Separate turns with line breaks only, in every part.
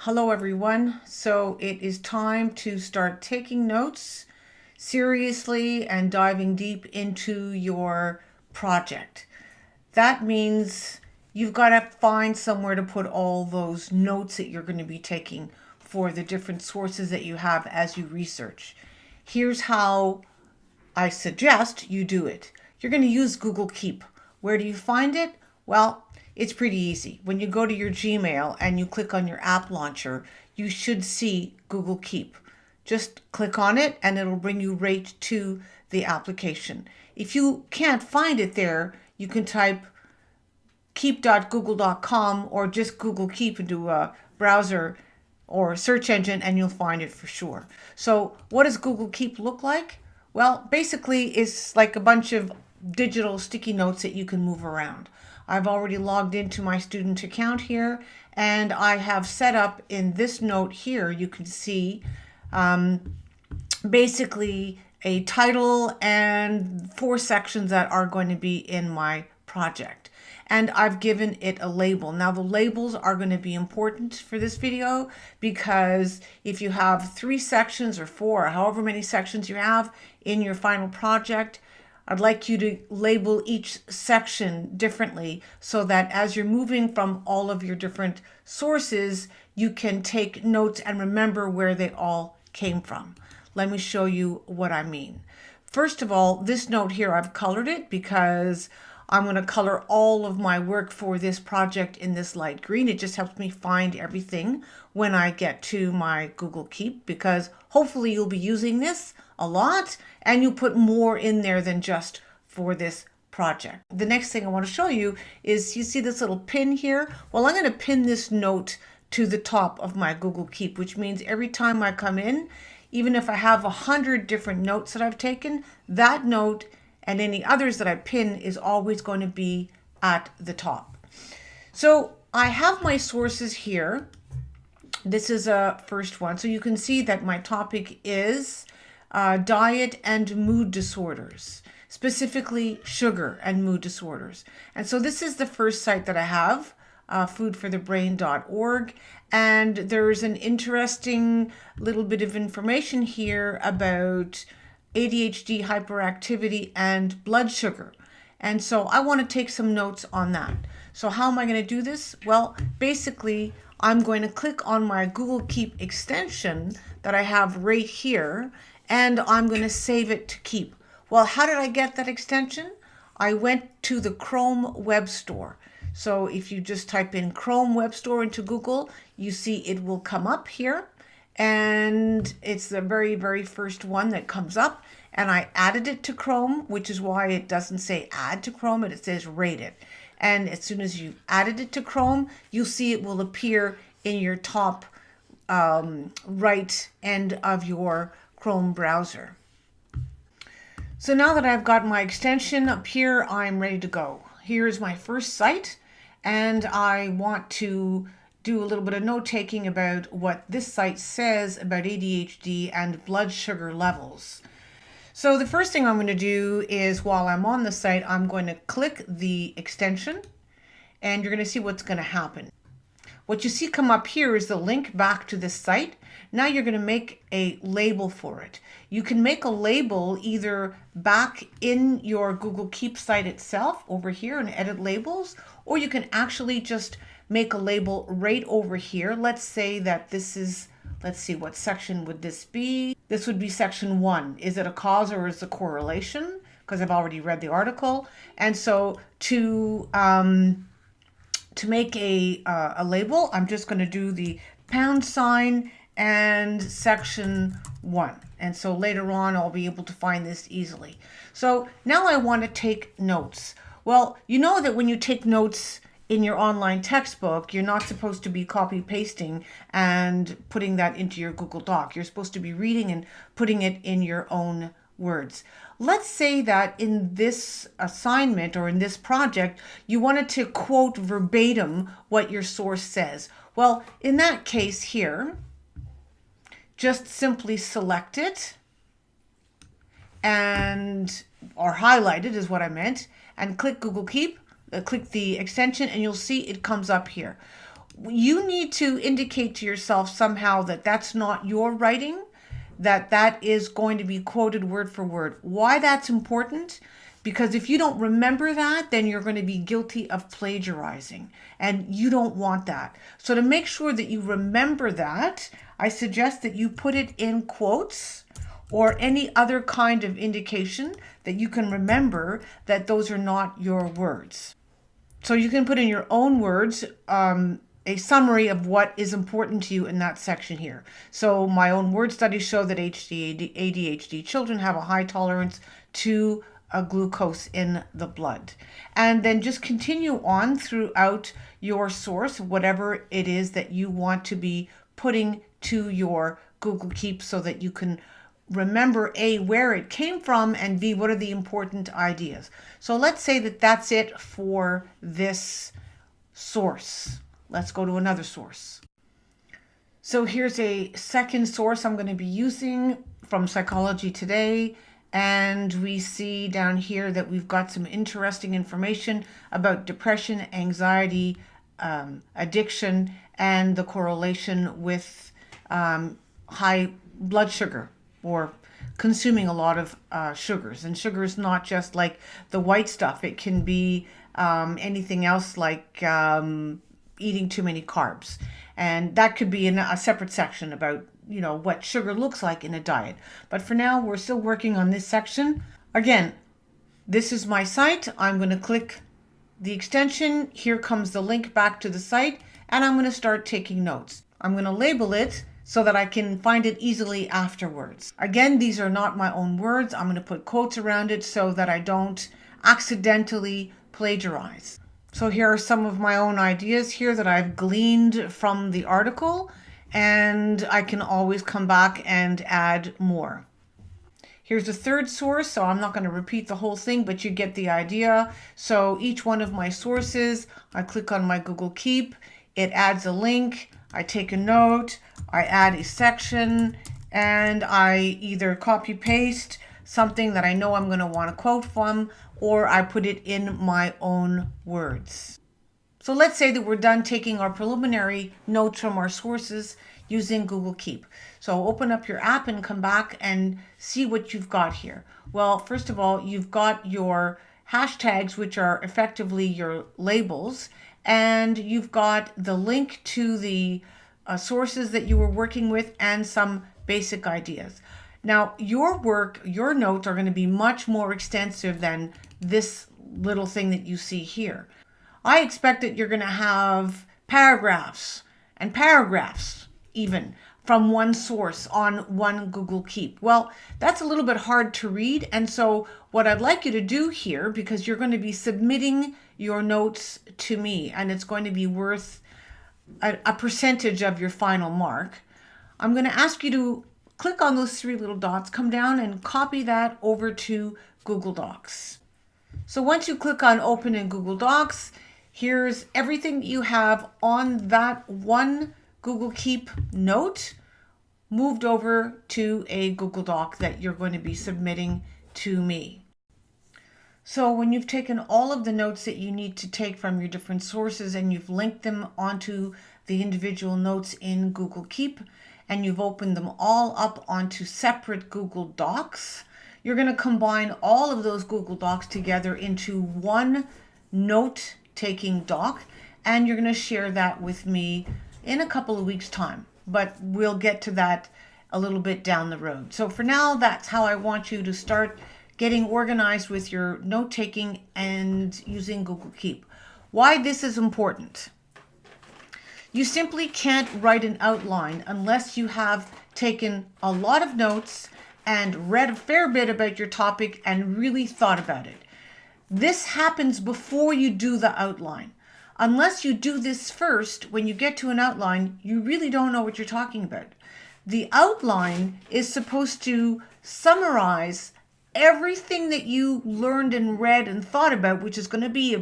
Hello everyone. So it is time to start taking notes seriously and diving deep into your project. That means you've got to find somewhere to put all those notes that you're going to be taking for the different sources that you have as you research. Here's how I suggest you do it. You're going to use Google Keep. Where do you find it? Well, it's pretty easy. When you go to your Gmail and you click on your app launcher, you should see Google Keep. Just click on it and it'll bring you right to the application. If you can't find it there, you can type keep.google.com or just Google Keep into a browser or search engine and you'll find it for sure. So what does Google Keep look like? Well, basically it's like a bunch of digital sticky notes that you can move around. I've already logged into my student account here and I have set up in this note here, you can see basically a title and 4 sections that are going to be in my project. And I've given it a label. Now the labels are going to be important for this video because if you have 3 sections or 4 or however many sections you have in your final project, I'd like you to label each section differently so that as you're moving from all of your different sources, you can take notes and remember where they all came from. Let me show you what I mean. First of all, this note here, I've colored it because I'm going to color all of my work for this project in this light green. It just helps me find everything when I get to my Google Keep because hopefully you'll be using this a lot and you put more in there than just for this project. The next thing I want to show you is you see this little pin here? Well, I'm going to pin this note to the top of my Google Keep, which means every time I come in, even if I have 100 different notes that I've taken, that note and any others that I pin is always going to be at the top. So I have my sources here. This is a first one. So you can see that my topic is diet and mood disorders, specifically sugar and mood disorders. And so this is the first site that I have, foodforthebrain.org. And there's an interesting little bit of information here about ADHD, hyperactivity, and blood sugar. And so I want to take some notes on that. So how am I going to do this? Well, basically, I'm going to click on my Google Keep extension that I have right here, and I'm going to save it to Keep. Well, how did I get that extension? I went to the Chrome Web Store. So if you just type in Chrome Web Store into Google, you see it will come up here. And it's the very, very first one that comes up. And I added it to Chrome, which is why it doesn't say add to Chrome, it says rate it. And as soon as you've added it to Chrome, you'll see it will appear in your top right end of your Chrome browser. So now that I've got my extension up here, I'm ready to go. Here's my first site, and I want to do a little bit of note taking about what this site says about ADHD and blood sugar levels. So the first thing I'm going to do is while I'm on the site, I'm going to click the extension and you're going to see what's going to happen. What you see come up here is the link back to this site. Now you're going to make a label for it. You can make a label either back in your Google Keep site itself over here and edit labels, or you can actually just make a label right over here. Let's say that this is, let's see, what section would this be? This would be section 1. Is it a cause or is it a correlation? Because I've already read the article. And so to make a label, I'm just going to do the # and section 1. And so later on, I'll be able to find this easily. So now I want to take notes. Well, you know that when you take notes in your online textbook, you're not supposed to be copy pasting and putting that into your Google Doc. You're supposed to be reading and putting it in your own words. Let's say that in this assignment or in this project, you wanted to quote verbatim what your source says. Well, in that case here, just simply select it and, or highlight it is what I meant, and click Google Keep. Click the extension and you'll see it comes up here. You need to indicate to yourself somehow that that's not your writing, that that is going to be quoted word for word. Why that's important? Because if you don't remember that, then you're going to be guilty of plagiarizing, and you don't want that. So to make sure that you remember that, I suggest that you put it in quotes or any other kind of indication that you can remember that those are not your words. So you can put in your own words a summary of what is important to you in that section here. So my own word studies show that ADHD children have a high tolerance to glucose in the blood. And then just continue on throughout your source, whatever it is that you want to be putting to your Google Keep, so that you can remember A, where it came from, and B, what are the important ideas. So let's say that that's it for this source. Let's go to another source. So here's a second source I'm going to be using from Psychology Today. And we see down here that we've got some interesting information about depression, anxiety, addiction, and the correlation with high blood sugar, or consuming a lot of sugars. And sugar is not just like the white stuff. It can be anything else, like eating too many carbs. And that could be in a separate section about, you know, what sugar looks like in a diet. But for now, we're still working on this section. Again, this is my site. I'm going to click the extension. Here comes the link back to the site, and I'm going to start taking notes. I'm going to label it so that I can find it easily afterwards. Again, these are not my own words. I'm going to put quotes around it so that I don't accidentally plagiarize. So here are some of my own ideas here that I've gleaned from the article, and I can always come back and add more. Here's a third source, so I'm not going to repeat the whole thing, but you get the idea. So each one of my sources, I click on my Google Keep, it adds a link, I take a note, I add a section, and I either copy paste something that I know I'm going to want to quote from, or I put it in my own words. So let's say that we're done taking our preliminary notes from our sources using Google Keep. So open up your app and come back and see what you've got here. Well, first of all, you've got your hashtags, which are effectively your labels, and you've got the link to the sources that you were working with and some basic ideas. Now, your work, your notes are going to be much more extensive than this little thing that you see here. I expect that you're going to have paragraphs and paragraphs even from one source on one Google Keep. Well, that's a little bit hard to read. And so what I'd like you to do here, because you're going to be submitting your notes to me, and it's going to be worth a percentage of your final mark, I'm going to ask you to click on those three little dots, come down and copy that over to Google Docs. So once you click on open in Google Docs, here's everything you have on that one Google Keep note moved over to a Google Doc that you're going to be submitting to me. So when you've taken all of the notes that you need to take from your different sources and you've linked them onto the individual notes in Google Keep, and you've opened them all up onto separate Google Docs, you're going to combine all of those Google Docs together into one note-taking doc, and you're going to share that with me in a couple of weeks' time. But we'll get to that a little bit down the road. So for now, that's how I want you to start getting organized with your note-taking and using Google Keep. Why this is important. You simply can't write an outline unless you have taken a lot of notes and read a fair bit about your topic and really thought about it. This happens before you do the outline. Unless you do this first, when you get to an outline, you really don't know what you're talking about. The outline is supposed to summarize everything that you learned and read and thought about, which is going to be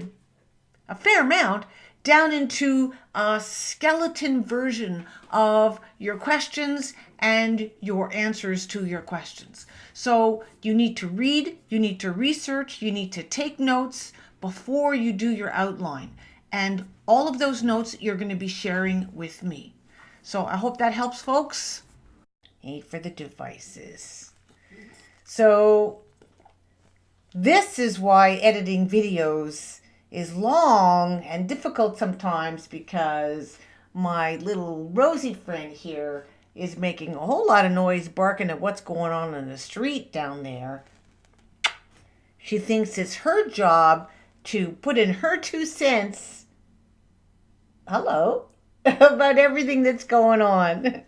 a fair amount, down into a skeleton version of your questions and your answers to your questions. So you need to read, you need to research, you need to take notes before you do your outline. And all of those notes you're going to be sharing with me. So I hope that helps, folks. A for the devices. So this is why editing videos is long and difficult sometimes, because my little Rosie friend here is making a whole lot of noise, barking at what's going on in the street down there. She thinks it's her job to put in her 2 cents, hello, about everything that's going on.